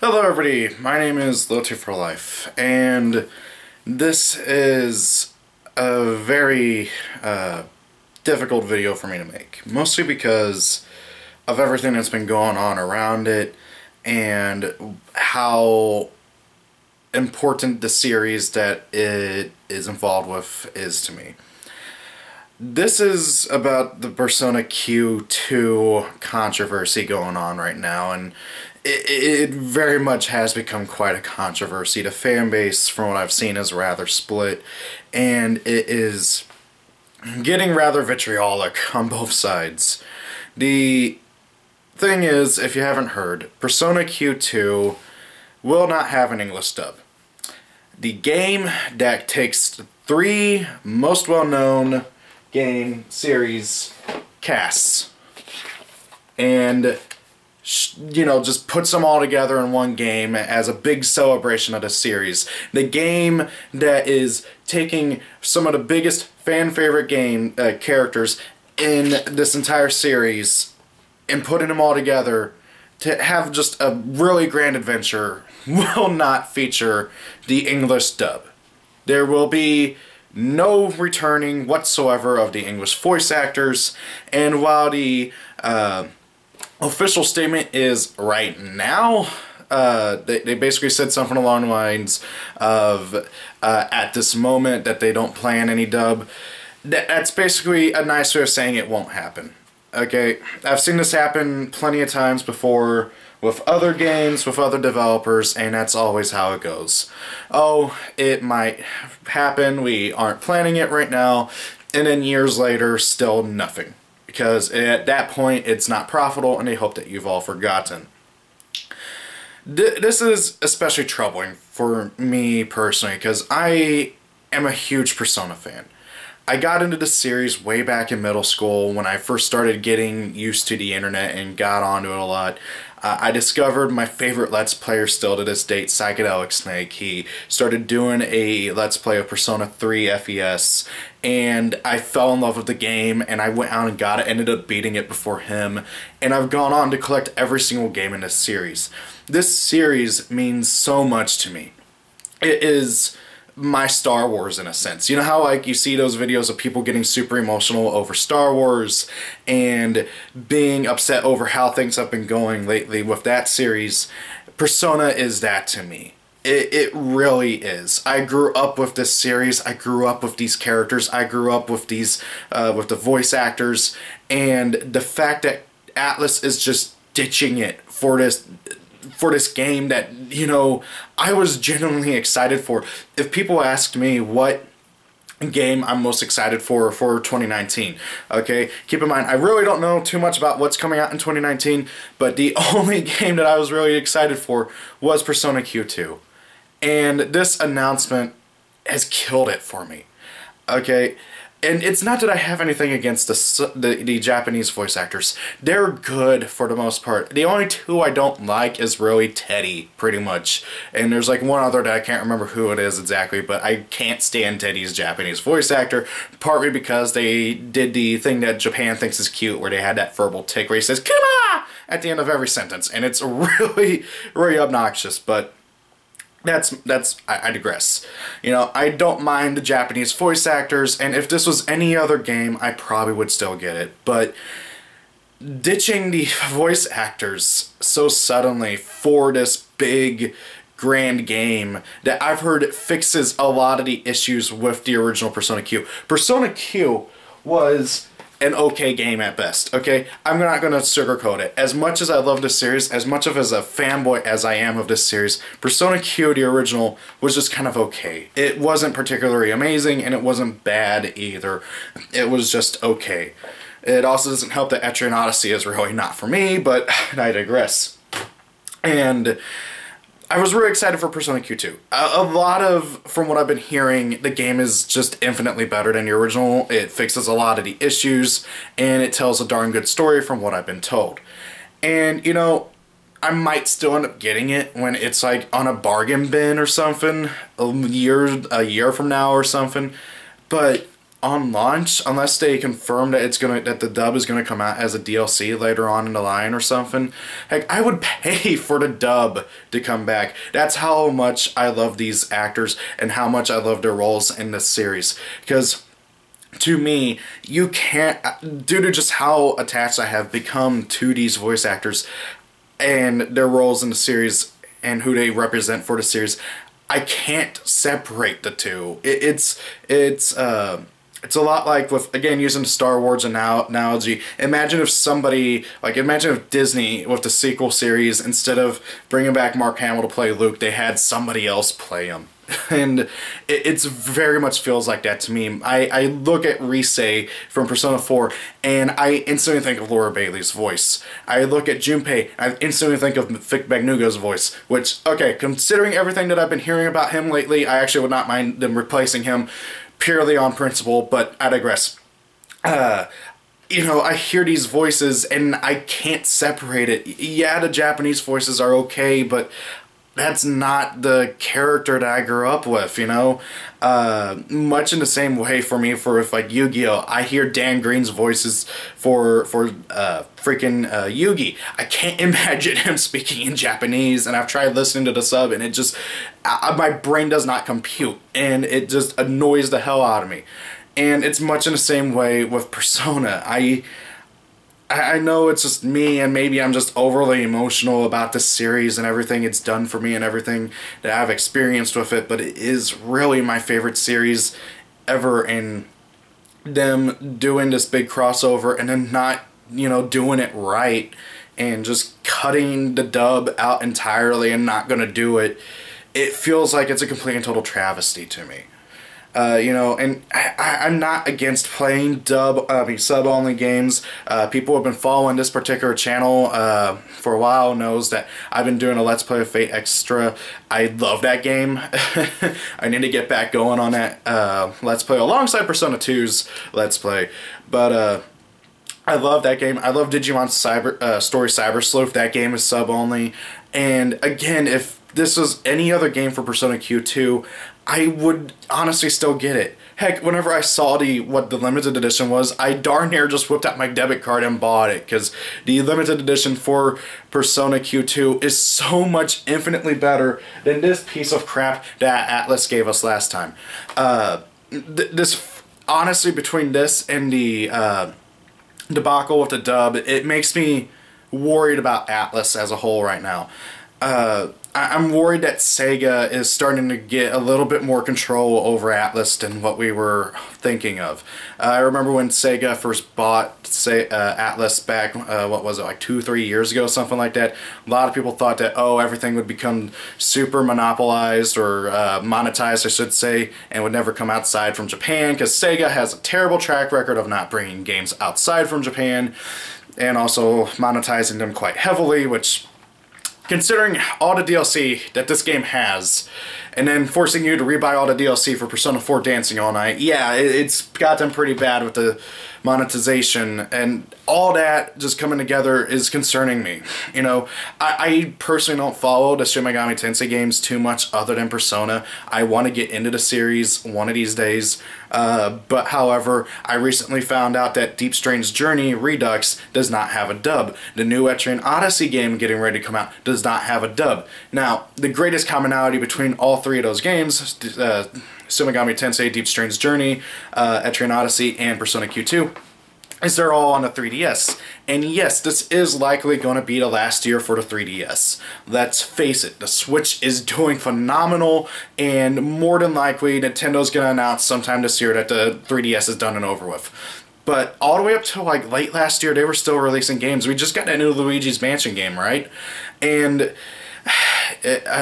Hello everybody, my name is Low2 for Life, and this is a very difficult video for me to make. Mostly because of everything that's been going on around it, and how important the series that it is involved with is to me. This is about the Persona Q2 controversy going on right now, and it very much has become quite a controversy. The fan base, from what I've seen, is rather split, and it is getting rather vitriolic on both sides. The thing is, if you haven't heard, Persona Q2 will not have an English dub. The game that takes three most well-known game series casts and just puts them all together in one game as a big celebration of the series. The game that is taking some of the biggest fan favorite game characters in this entire series and putting them all together to have just a really grand adventure will not feature the English dub. There will be no returning whatsoever of the English voice actors, and while the official statement is right now, they basically said something along the lines of at this moment that they don't plan any dub. That's basically a nice way of saying it won't happen. Okay, I've seen this happen plenty of times before with other games, with other developers, and that's always how it goes. Oh, it might happen, we aren't planning it right now, and then years later, still nothing. Because at that point, it's not profitable, and they hope that you've all forgotten. This is especially troubling for me personally, because I am a huge Persona fan. I got into the series way back in middle school when I first started getting used to the internet and got onto it a lot. I discovered my favorite Let's Player still to this date, Psychedelic Snake. He started doing a Let's Play of Persona 3 FES, and I fell in love with the game, and I went out and got it, ended up beating it before him, and I've gone on to collect every single game in this series. This series means so much to me. It is my Star Wars in a sense. You know how like you see those videos of people getting super emotional over Star Wars and being upset over how things have been going lately with that series? Persona is that to me. It really is. I grew up with this series. I grew up with these characters. I grew up with these with the voice actors, and the fact that Atlas is just ditching it for this game that, I was genuinely excited for. If people asked me what game I'm most excited for 2019, okay, keep in mind, I really don't know too much about what's coming out in 2019, but the only game that I was really excited for was Persona Q2. And this announcement has killed it for me, okay? And it's not that I have anything against the Japanese voice actors. They're good for the most part. The only two I don't like is really Teddy, pretty much. And there's like one other that I can't remember who it is exactly, but I can't stand Teddy's Japanese voice actor, partly because they did the thing that Japan thinks is cute, where they had that verbal tick where he says, "Kuma!" at the end of every sentence. And it's really, really obnoxious, but I digress. I don't mind the Japanese voice actors, and if this was any other game, I probably would still get it. But ditching the voice actors so suddenly for this big, grand game that I've heard fixes a lot of the issues with the original Persona Q. Persona Q was an okay game at best, okay? I'm not going to sugarcoat it. As much as I love this series, as much of as a fanboy as I am of this series, Persona Q, the original, was just kind of okay. It wasn't particularly amazing, and it wasn't bad either. It was just okay. It also doesn't help that Etrian Odyssey is really not for me, but I digress. And I was really excited for Persona Q2. A lot of, from what I've been hearing, the game is just infinitely better than the original. It fixes a lot of the issues, and it tells a darn good story from what I've been told. And, I might still end up getting it when it's like on a bargain bin or something, a year from now or something. But on launch, unless they confirm that that the dub is gonna come out as a DLC later on in the line or something. Heck, I would pay for the dub to come back. That's how much I love these actors and how much I love their roles in this series. Because to me, you can't, due to just how attached I have become to these voice actors and their roles in the series and who they represent for the series, I can't separate the two. It's a lot like with, again, using the Star Wars analogy. Imagine if Disney, with the sequel series, instead of bringing back Mark Hamill to play Luke, they had somebody else play him. And it's very much feels like that to me. I look at Rise from Persona 4 and I instantly think of Laura Bailey's voice. I look at Junpei and I instantly think of Vic Magnuga's voice, which, okay, considering everything that I've been hearing about him lately, I actually would not mind them replacing him purely on principle, but I digress. You know, I hear these voices and I can't separate it. Yeah, the Japanese voices are okay, but that's not the character that I grew up with, you know? Much in the same way for me if like Yu-Gi-Oh! I hear Dan Green's voices for freaking Yugi. I can't imagine him speaking in Japanese, and I've tried listening to the sub and it just, my brain does not compute, and it just annoys the hell out of me. And it's much in the same way with Persona. I know it's just me, and maybe I'm just overly emotional about this series and everything it's done for me and everything that I've experienced with it, but it is really my favorite series ever, and them doing this big crossover and then not, you know, doing it right and just cutting the dub out entirely and not gonna do it, it feels like it's a complete and total travesty to me. You know, and I'm not against playing sub-only games. People who have been following this particular channel for a while knows that I've been doing a Let's Play of Fate Extra. I love that game. I need to get back going on that Let's Play alongside Persona 2's Let's Play. But I love that game. I love Digimon Story Cyber Sleuth. That game is sub-only. And again, if this was any other game for Persona Q2, I would honestly still get it. Heck, whenever I saw what the limited edition was, I darn near just whipped out my debit card and bought it, because the limited edition for Persona Q2 is so much infinitely better than this piece of crap that Atlas gave us last time. Honestly, between this and the debacle with the dub, it makes me worried about Atlas as a whole right now. I'm worried that Sega is starting to get a little bit more control over Atlas than what we were thinking of. I remember when Sega first bought Atlas back, what was it, like 2-3 years ago, something like that. A lot of people thought that, oh, everything would become super monopolized, or monetized, I should say, and would never come outside from Japan, because Sega has a terrible track record of not bringing games outside from Japan, and also monetizing them quite heavily, which, considering all the DLC that this game has, and then forcing you to rebuy all the DLC for Persona 4 Dancing All Night, yeah, it's gotten pretty bad with the monetization, and all that just coming together is concerning me. You know, I personally don't follow the Shin Megami Tensei games too much other than Persona. I want to get into the series one of these days, but however, I recently found out that Deep Strange Journey Redux does not have a dub. The new Etrian Odyssey game getting ready to come out does not have a dub. Now, the greatest commonality between all three of those games, Shin Megami Tensei, Deep Strange Journey, Etrian Odyssey, and Persona Q2, is they're all on the 3DS. And yes, this is likely going to be the last year for the 3DS. Let's face it, the Switch is doing phenomenal, and more than likely Nintendo's going to announce sometime this year that the 3DS is done and over with. But all the way up to like late last year, they were still releasing games. We just got that new Luigi's Mansion game, right? And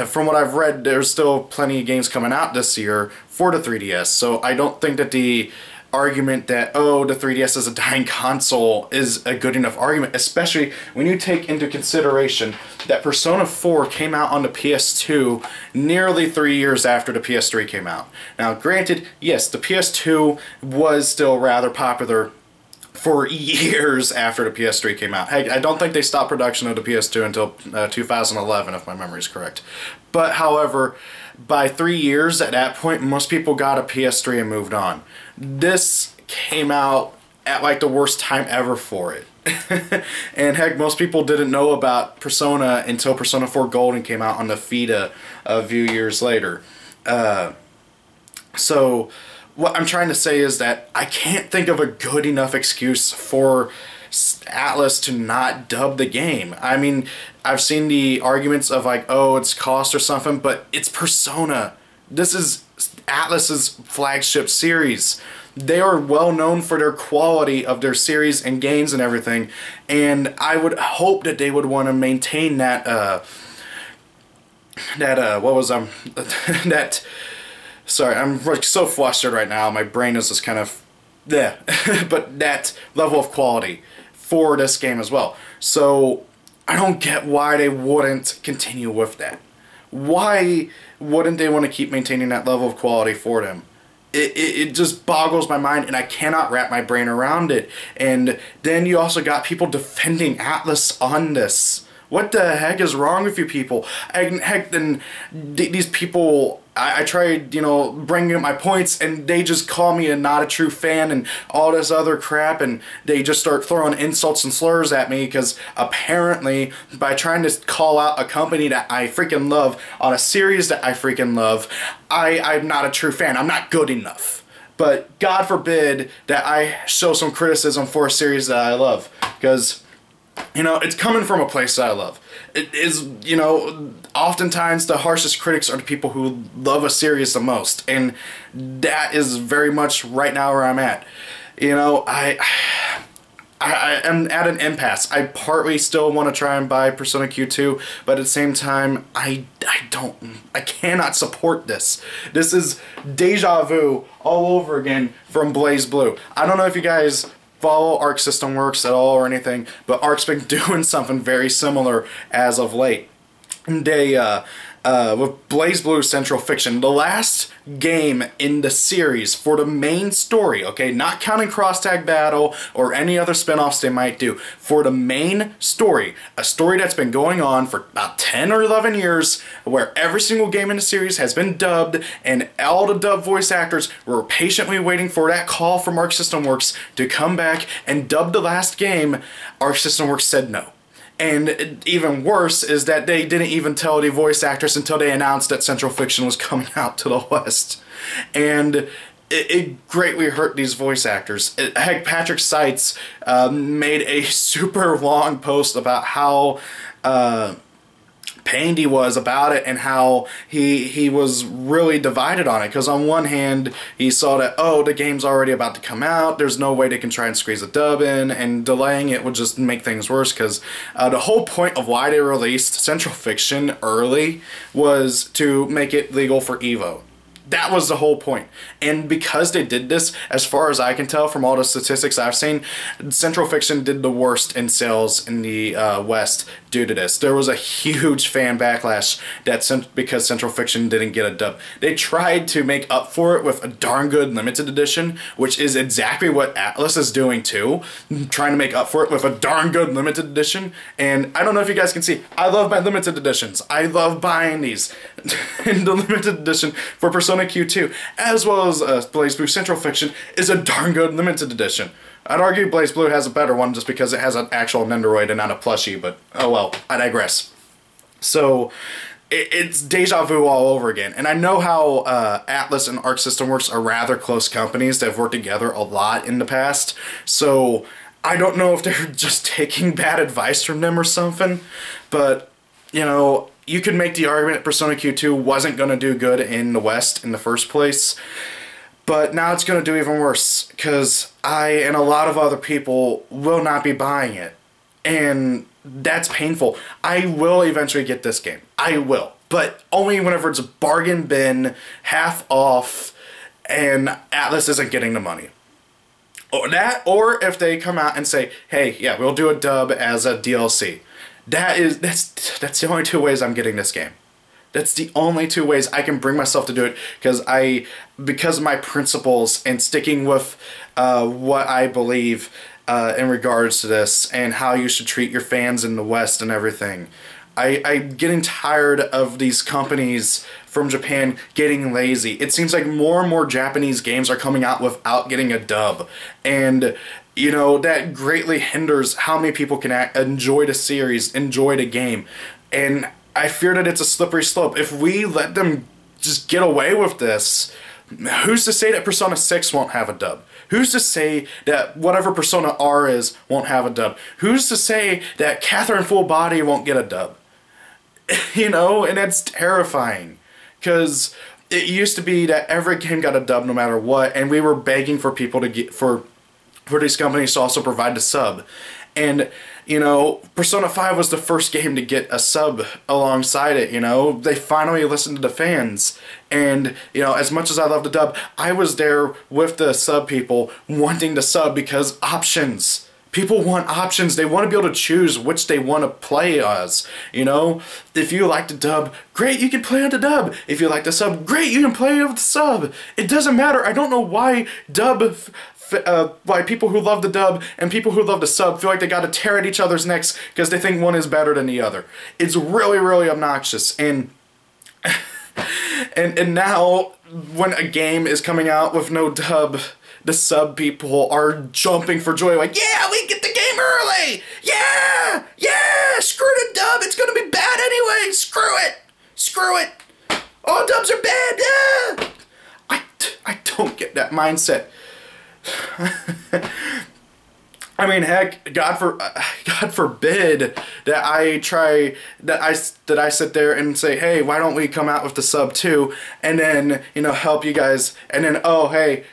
from what I've read, there's still plenty of games coming out this year for the 3DS, so I don't think that the argument that, oh, the 3DS is a dying console is a good enough argument, especially when you take into consideration that Persona 4 came out on the PS2 nearly 3 years after the PS3 came out. Now, granted, yes, the PS2 was still rather popular for years after the PS3 came out. Heck, I don't think they stopped production of the PS2 until 2011, if my memory is correct. But however, by 3 years at that point, most people got a PS3 and moved on. This came out at like the worst time ever for it. And heck, most people didn't know about Persona until Persona 4 Golden came out on the Vita a few years later. So what I'm trying to say is that I can't think of a good enough excuse for Atlus to not dub the game. I mean, I've seen the arguments of like, oh, it's cost or something, but it's Persona. This is Atlus's flagship series. They are well known for their quality of their series and games and everything, and I would hope that they would want to maintain that sorry, I'm so flustered right now, my brain is just kind of but that level of quality for this game as well. So I don't get why they wouldn't continue with that. Why wouldn't they want to keep maintaining that level of quality for them? It just boggles my mind, and I cannot wrap my brain around it. And then you also got people defending Atlus on this. What the heck is wrong with you people? Heck, then these people, I tried, you know, bringing up my points, and they just call me not a true fan and all this other crap, and they just start throwing insults and slurs at me because apparently by trying to call out a company that I freaking love on a series that I freaking love, I'm not a true fan. I'm not good enough. But God forbid that I show some criticism for a series that I love, because, you know, it's coming from a place that I love. It is, you know, oftentimes the harshest critics are the people who love a series the most, and that is very much right now where I'm at. You know, I am at an impasse. I partly still want to try and buy Persona Q2, but at the same time, I cannot support this. This is deja vu all over again from BlazBlue. I don't know if you guys follow Arc System Works at all or anything, but Arc's been doing something very similar as of late. They, with BlazBlue Central Fiction, the last game in the series for the main story, okay, not counting Cross Tag Battle or any other spin-offs they might do, for the main story, a story that's been going on for about 10 or 11 years, where every single game in the series has been dubbed, and all the dub voice actors were patiently waiting for that call from Arc System Works to come back and dub the last game. Arc System Works said no. And even worse is that they didn't even tell the voice actors until they announced that Central Fiction was coming out to the West. And it greatly hurt these voice actors. Heck, Patrick Seitz made a super long post about how pained he was about it, and how he was really divided on it, because on one hand he saw that, oh, the game's already about to come out, there's no way they can try and squeeze a dub in, and delaying it would just make things worse, because the whole point of why they released Central Fiction early was to make it legal for Evo. That was the whole point. And because they did this, as far as I can tell from all the statistics I've seen, Central Fiction did the worst in sales in the West due to this. There was a huge fan backlash because Central Fiction didn't get a dub. They tried to make up for it with a darn good limited edition, which is exactly what Atlus is doing too, trying to make up for it with a darn good limited edition. And I don't know if you guys can see, I love my limited editions. I love buying these. In the limited edition for Persona Q2, as well as BlazBlue Central Fiction, is a darn good limited edition. I'd argue BlazBlue has a better one just because it has an actual Nendoroid and not a plushie, but oh well, I digress. So, it's deja vu all over again. And I know how Atlus and Arc System Works are rather close companies that have worked together a lot in the past, so I don't know if they're just taking bad advice from them or something, but, you know, you could make the argument that Persona Q2 wasn't going to do good in the West in the first place, but now it's going to do even worse, because I and a lot of other people will not be buying it, and that's painful. I will eventually get this game. I will, but only whenever it's a bargain bin, half off, and Atlus isn't getting the money. Or that, or if they come out and say, hey, yeah, we'll do a dub as a DLC. That's the only two ways I'm getting this game. That's the only two ways I can bring myself to do it, because of my principles and sticking with what I believe, in regards to this and how you should treat your fans in the West and everything. I'm getting tired of these companies from Japan getting lazy. It seems like more and more Japanese games are coming out without getting a dub. And, you know, that greatly hinders how many people can enjoy the series, enjoy the game. And I fear that it's a slippery slope. If we let them just get away with this, who's to say that Persona 6 won't have a dub? Who's to say that whatever Persona R is won't have a dub? Who's to say that Catherine Full Body won't get a dub? You know, and it's terrifying. Because it used to be that every game got a dub no matter what, and we were begging for people to get, for these companies to also provide the sub. And, you know, Persona 5 was the first game to get a sub alongside it, you know. They finally listened to the fans. And, you know, as much as I love the dub, I was there with the sub people wanting the sub because options. People want options. They want to be able to choose which they want to play as, you know. If you like the dub, great, you can play on the dub. If you like the sub, great, you can play with the sub. It doesn't matter. I don't know why why people who love the dub and people who love the sub feel like they gotta tear at each other's necks because they think one is better than the other. It's really, really obnoxious. And and now when a game is coming out with no dub, the sub people are jumping for joy like, yeah, we get the game early! Yeah! Yeah! Screw the dub! It's gonna be bad anyway! Screw it! Screw it! All dubs are bad! Yeah! I don't get that mindset. I mean, heck, God forbid that I sit there and say, hey, why don't we come out with the sub too, and then, you know, help you guys, and then, oh, hey,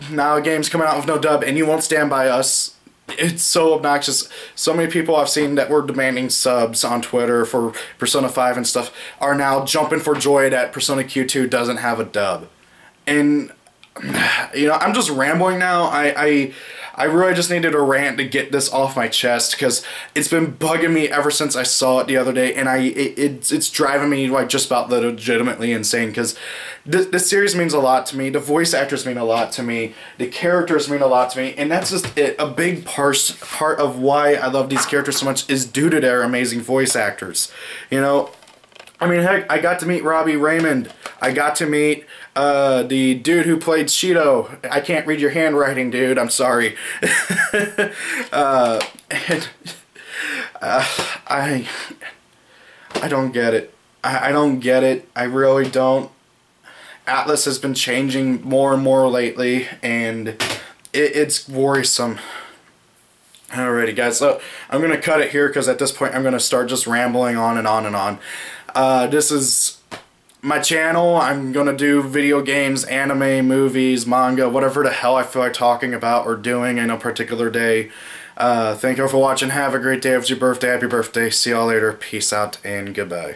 now a game's coming out with no dub, and you won't stand by us. It's so obnoxious. So many people I've seen that were demanding subs on Twitter for Persona 5 and stuff are now jumping for joy that Persona Q2 doesn't have a dub. And, you know, I'm just rambling now. I really just needed a rant to get this off my chest because it's been bugging me ever since I saw it the other day, and it's driving me like just about legitimately insane because this series means a lot to me. The voice actors mean a lot to me. The characters mean a lot to me, and that's just it. A big part of why I love these characters so much is due to their amazing voice actors. You know, I mean, heck, I got to meet Robbie Raymond. I got to meet the dude who played Shido. I can't read your handwriting, dude. I'm sorry. I don't get it. I don't get it. I really don't. Atlas has been changing more and more lately, and it's worrisome. Alrighty, guys. So I'm gonna cut it here because at this point I'm gonna start just rambling on and on and on. This is my channel. I'm gonna do video games, anime, movies, manga, whatever the hell I feel like talking about or doing in a particular day. Thank you all for watching. Have a great day. If it's your birthday, happy birthday. See y'all later. Peace out and goodbye.